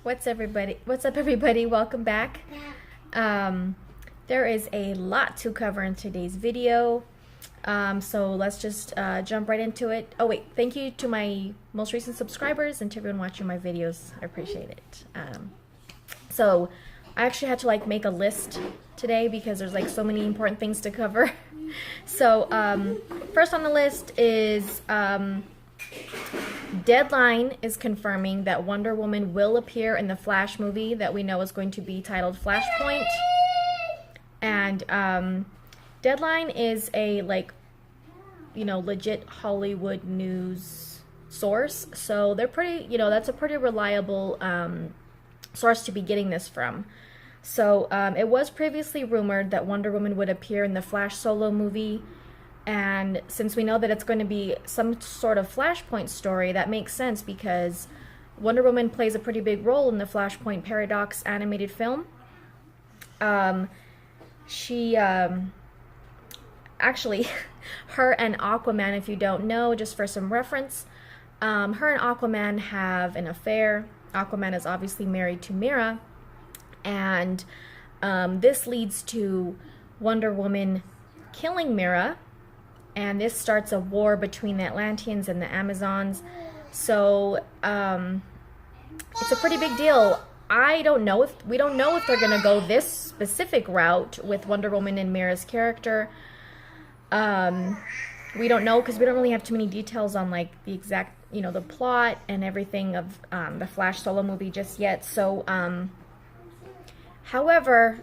What's up everybody? Welcome back. There is a lot to cover in today's video. So let's just jump right into it. Oh wait, thank you to my most recent subscribers and to everyone watching my videos. I appreciate it. So I actually had to make a list today because there's so many important things to cover. So first on the list is Deadline is confirming that Wonder Woman will appear in the Flash movie that we know is going to be titled Flashpoint. And Deadline is a legit Hollywood news source, so they're pretty, that's a pretty reliable source to be getting this from. So it was previously rumored that Wonder Woman would appear in the Flash solo movie, and since we know that it's going to be some sort of Flashpoint story, that makes sense because Wonder Woman plays a pretty big role in the Flashpoint Paradox animated film. She actually, her and Aquaman, if you don't know, just for some reference, her and Aquaman have an affair. Aquaman is obviously married to Mera, and this leads to Wonder Woman killing Mera, and this starts a war between the Atlanteans and the Amazons. So it's a pretty big deal. We don't know if they're gonna go this specific route with Wonder Woman and Mera's character. We don't know because we don't really have too many details on the exact, the plot and everything of the Flash solo movie just yet. So, however,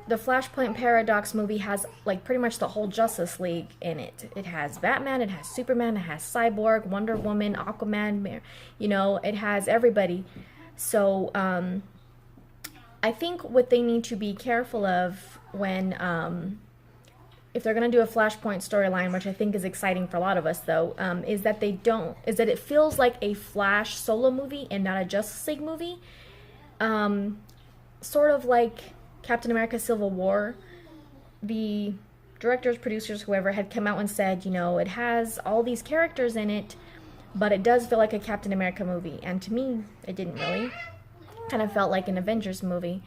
the Flashpoint Paradox movie has pretty much the whole Justice League in it. It has Batman, it has Superman, it has Cyborg, Wonder Woman, Aquaman, it has everybody. So, I think what they need to be careful of when, if they're going to do a Flashpoint storyline, which I think is exciting for a lot of us though, is that it feels like a Flash solo movie and not a Justice League movie. Sort of like Captain America Civil War. The directors, producers, whoever had come out and said, it has all these characters in it, but it does feel like a Captain America movie. And to me, it didn't really. Kind of felt like an Avengers movie.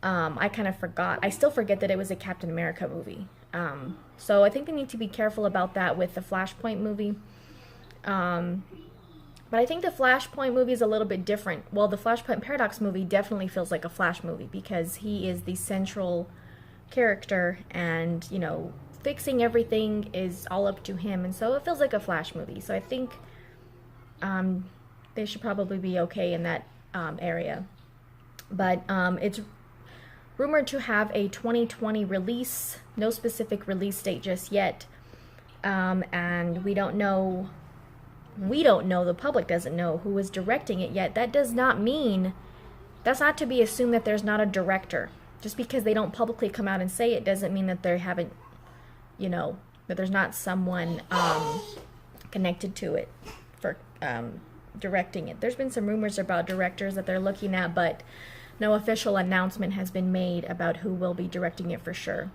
I kind of forgot. I still forget that it was a Captain America movie. So I think they need to be careful about that with the Flashpoint movie. But I think the Flashpoint movie is a little bit different. Well, the Flashpoint Paradox movie definitely feels like a Flash movie because he is the central character, and fixing everything is all up to him, and so it feels like a Flash movie. So I think they should probably be okay in that area. But it's rumored to have a 2020 release, no specific release date just yet, and we don't know, the public doesn't know who is directing it yet. That does not mean, that's not to be assumed that there's not a director. Just because they don't publicly come out and say it doesn't mean that they haven't, that there's not someone connected to it for directing it. There's been some rumors about directors that they're looking at, but no official announcement has been made about who will be directing it for sure.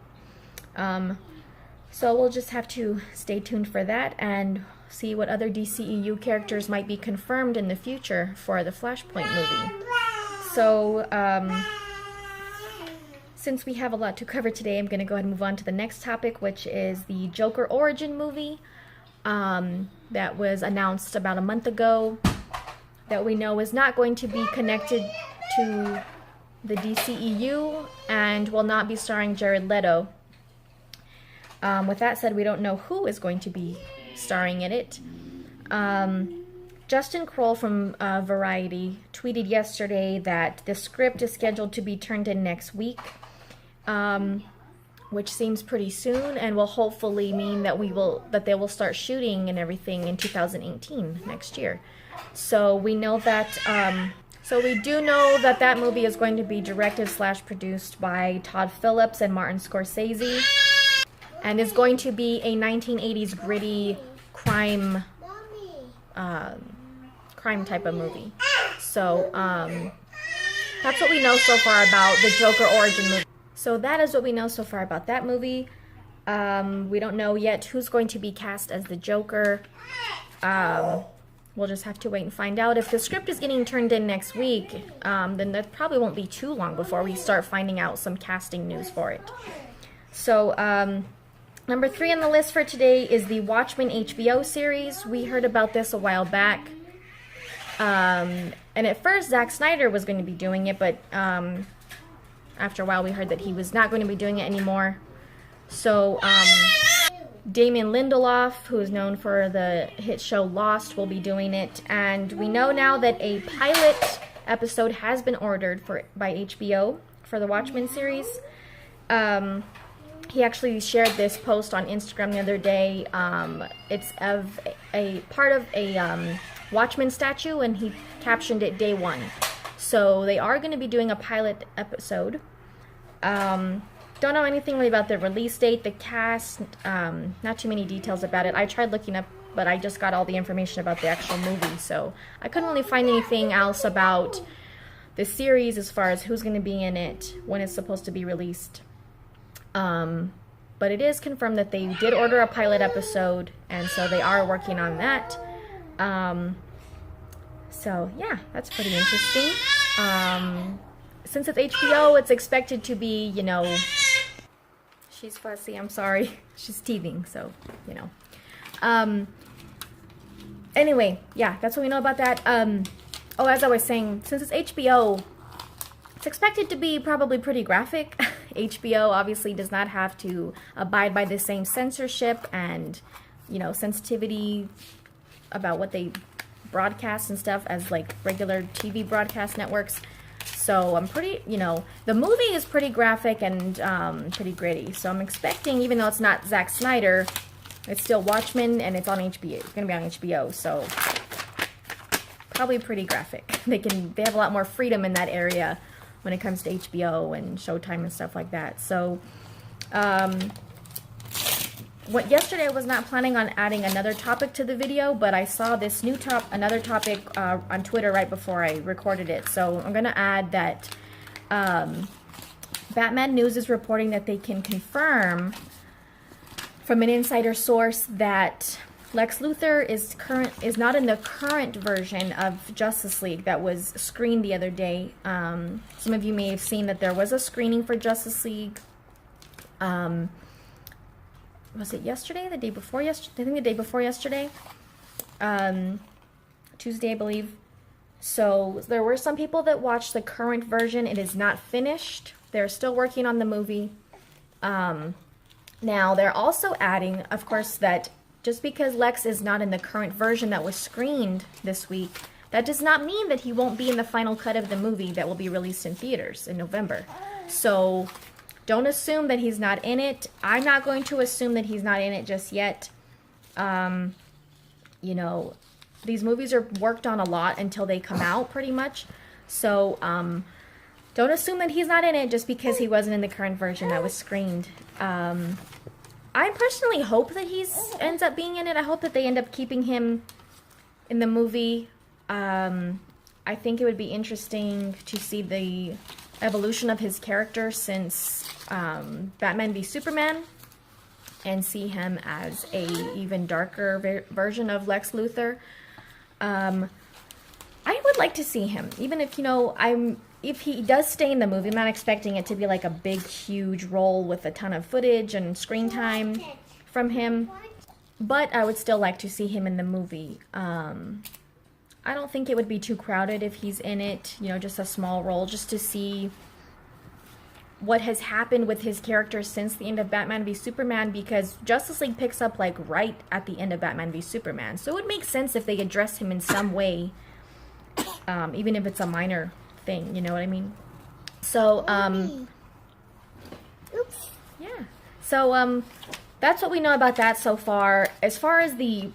So we'll just have to stay tuned for that and see what other DCEU characters might be confirmed in the future for the Flashpoint movie. So, since we have a lot to cover today, I'm going to go ahead and move on to the next topic, which is the Joker origin movie that was announced about a month ago, that we know is not going to be connected to the DCEU and will not be starring Jared Leto. With that said, we don't know who is going to be starring in it. Justin Kroll from Variety tweeted yesterday that the script is scheduled to be turned in next week, which seems pretty soon, and will hopefully mean that they will start shooting and everything in 2018, next year. So we know that. So we do know that that movie is going to be directed / produced by Todd Phillips and Martin Scorsese, and is going to be a 1980s gritty crime type of movie. So that's what we know so far about the Joker origin movie. So that is what we know so far about that movie. We don't know yet who's going to be cast as the Joker. we'll just have to wait and find out. If the script is getting turned in next week, then that probably won't be too long before we start finding out some casting news for it. So, number 3 on the list for today is the Watchmen HBO series. We heard about this a while back. And at first, Zack Snyder was going to be doing it, but after a while, we heard that he was not going to be doing it anymore. So, Damon Lindelof, who is known for the hit show Lost, will be doing it. And we know now that a pilot episode has been ordered by HBO for the Watchmen series. He actually shared this post on Instagram the other day. It's of a part of a Watchmen statue, and he captioned it Day 1. So they are going to be doing a pilot episode. Don't know anything really about the release date, the cast, not too many details about it. I tried looking up, but I just got all the information about the actual movie, so I couldn't really find anything else about the series as far as who's going to be in it, when it's supposed to be released. But it is confirmed that they did order a pilot episode, and so they are working on that. So yeah, that's pretty interesting. Since it's HBO, it's expected to be, you know, she's fussy, I'm sorry. She's teething, so, you know. Anyway, yeah, that's what we know about that. Oh, as I was saying, since it's HBO, it's expected to be probably pretty graphic. HBO obviously does not have to abide by the same censorship and, you know, sensitivity about what they broadcast and stuff as like regular TV broadcast networks. So I'm pretty, you know, the movie is pretty graphic and pretty gritty. So I'm expecting, even though it's not Zack Snyder, it's still Watchmen and it's on HBO. It's going to be on HBO, so probably pretty graphic. They have a lot more freedom in that area when it comes to HBO and Showtime and stuff like that. So yesterday I was not planning on adding another topic to the video, but I saw this new another topic on Twitter right before I recorded it. So I'm going to add that Batman News is reporting that they can confirm from an insider source that Lex Luthor is not in the current version of Justice League that was screened the other day. Some of you may have seen that there was a screening for Justice League. Was it yesterday? The day before yesterday? I think the day before yesterday. Tuesday, I believe. So there were some people that watched the current version. It is not finished. They're still working on the movie. Now, they're also adding, of course, that just because Lex is not in the current version that was screened this week, that does not mean that he won't be in the final cut of the movie that will be released in theaters in November. So don't assume that he's not in it. I'm not going to assume that he's not in it just yet. You know, these movies are worked on a lot until they come out, pretty much. So don't assume that he's not in it just because he wasn't in the current version that was screened. I personally hope that he ends up being in it. I hope that they end up keeping him in the movie. I think it would be interesting to see the evolution of his character since Batman v Superman, and see him as a even darker version of Lex Luthor. I would like to see him, even if, you know, if he does stay in the movie. I'm not expecting it to be like a big, huge role with a ton of footage and screen time from him, but I would still like to see him in the movie. I don't think it would be too crowded if he's in it, you know, just a small role, just to see what has happened with his character since the end of Batman v Superman, because Justice League picks up like right at the end of Batman v Superman. So it would make sense if they address him in some way, even if it's a minor thing, you know what I mean? So, Oops. yeah. So, that's what we know about that so far. As far as the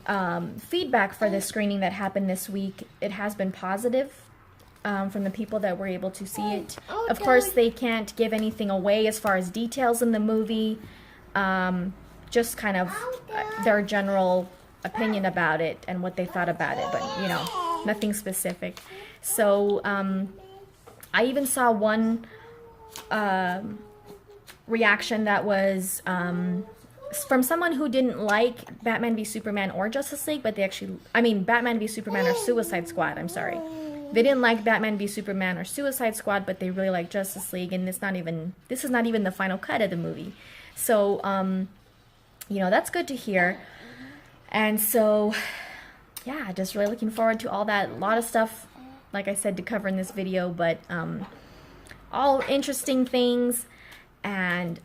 feedback for the screening that happened this week, it has been positive from the people that were able to see it. Of course, they can't give anything away as far as details in the movie, just kind of their general opinion about it and what they thought about it, but, you know, nothing specific. So, I even saw one reaction that was from someone who didn't like Batman v Superman or Justice League, but they actually, I mean, Batman v Superman or Suicide Squad, I'm sorry. They didn't like Batman v Superman or Suicide Squad, but they really like Justice League, and this is not even the final cut of the movie. So, you know, that's good to hear. And so, yeah, just really looking forward to all that. A lot of stuff, like I said, to cover in this video, but all interesting things. And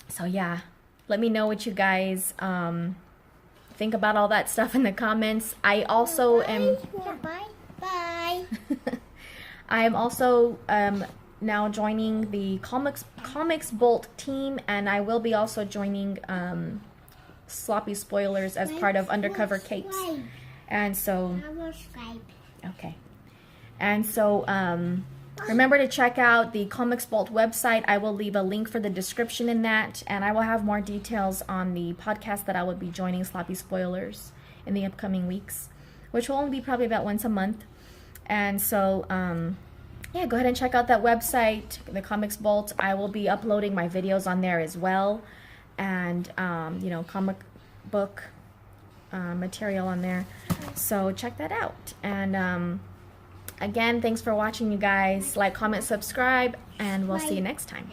so yeah, let me know what you guys think about all that stuff in the comments. I also am Bye. I am also now joining the Comics Bolt team, and I will be also joining Sloppy Spoilers as part of Undercover Capes. And so, okay. And so, remember to check out the Comics Bolt website. I will leave a link for the description in that, and I will have more details on the podcast that I will be joining Sloppy Spoilers in the upcoming weeks, which will only be probably about once a month. And so, yeah, go ahead and check out that website, the Comics Bolt. I will be uploading my videos on there as well, and you know, comic book material on there. So check that out. And again, thanks for watching, you guys. Like, comment, subscribe, and we'll see you next time.